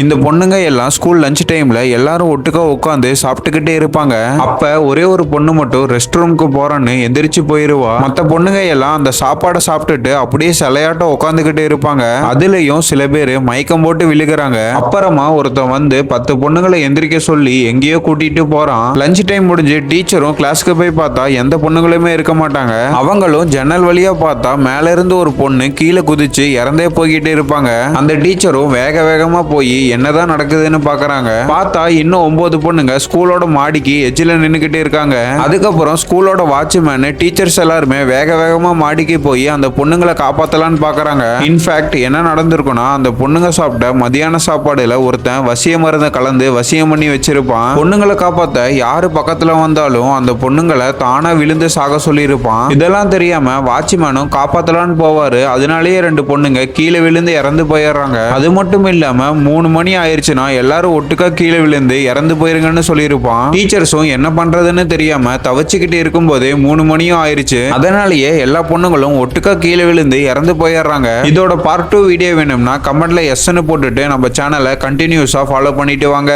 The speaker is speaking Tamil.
இந்த பொண்ணுங்க எல்லாம் ஸ்கூல் லஞ்ச் டைம்ல எல்லாரும் ஒட்டுக்கா உட்காந்து சாப்பிட்டுக்கிட்டே இருப்பாங்க. அப்ப ஒரே ஒரு பொண்ணு மட்டும் ரெஸ்ட் ரூமுக்கு போறான்னு எந்திரிச்சு போயிருவா. மத்த பொண்ணுங்க எல்லாம் அந்த சாப்பாடை சாப்பிட்டுட்டு அப்படியே சிலையாட்டம் உட்காந்துக்கிட்டு இருப்பாங்க. அதுலயும் சில பேர் மயக்கம் போட்டு விழுகிறாங்க. அப்புறமா ஒருத்தன் வந்து 10 பொண்ணுங்களை எந்திரிக்க சொல்லி எங்கேயோ கூட்டிட்டு போறான். லஞ்ச் டைம் முடிஞ்சு டீச்சரும் கிளாஸ்க்கு போய் பார்த்தா எந்த பொண்ணுங்களுமே இருக்க மாட்டாங்க. அவங்களும் ஜன்னல் வழியா பார்த்தா மேல இருந்து ஒரு பொண்ணு கீழே குதிச்சு இறந்தே போய்கிட்டு இருப்பாங்க. அந்த டீச்சரும் வேக வேகமா போய் என்னதான் நடக்குதுன்னு பாக்குறாங்க. பார்த்தா இன்னும் 9 பொண்ணுங்க ஸ்கூலோட மாடிக்கு எஜ்ஜில நின்னுகிட்டே இருக்காங்க. அதுக்கப்புறம் ஸ்கூலோட வாட்ச்மேன் டீச்சர்ஸ் எல்லாருமே வேக வேகமா மாடிக்கு போய் அந்த பொண்ணுங்களை காப்பாத்தலான்னு பாக்குறாங்க. இன்ஃபேக்ட் என்ன நடந்திருக்குன்னா, அந்த பொண்ணுங்க சாப்பிட்ட மதியான சாப்பாடுல ஒருத்தன் வசிய மருந்தை கலந்து வசியம் பண்ணி வச்சிருப்பான். பொண்ணுங்களை காப்பாத்த யாரு பக்கத்துல வந்தாலும் அந்த பொண்ணுங்களை தானா விழுந்து சாக சொல்லி இருப்பான். இதெல்லாம் தெரியாம வாட்ச்மேனும் காப்பாத்தலான்னு போவாரு. அதனாலேயே 2 பொண்ணுங்க கீழே விழுந்து இறந்து போயிடுறாங்க. அது மட்டும் இல்லாம 3 மணி ஆயிடுச்சுன்னா எல்லாரும் ஒட்டுக்கா கீழே விழுந்து இறந்து போயிருங்கன்னு சொல்லியிருப்பான். டீச்சர்ஸும் என்ன பண்றதுன்னு தெரியாம தவச்சுக்கிட்டு இருக்கும் போதே 3 மணியும் ஆயிருச்சு. அதனாலேயே எல்லா பொண்ணுங்களும் ஒட்டுக்கா கீழே விழுந்து இறந்து போயிடுறாங்க. இதோட பார்ட் 2 வீடியோ வேணும்னா கமெண்ட்ல எஸ்ன்னு போட்டுட்டு நம்ம சேனலை கண்டினியூஸா ஃபாலோ பண்ணிட்டு வாங்க.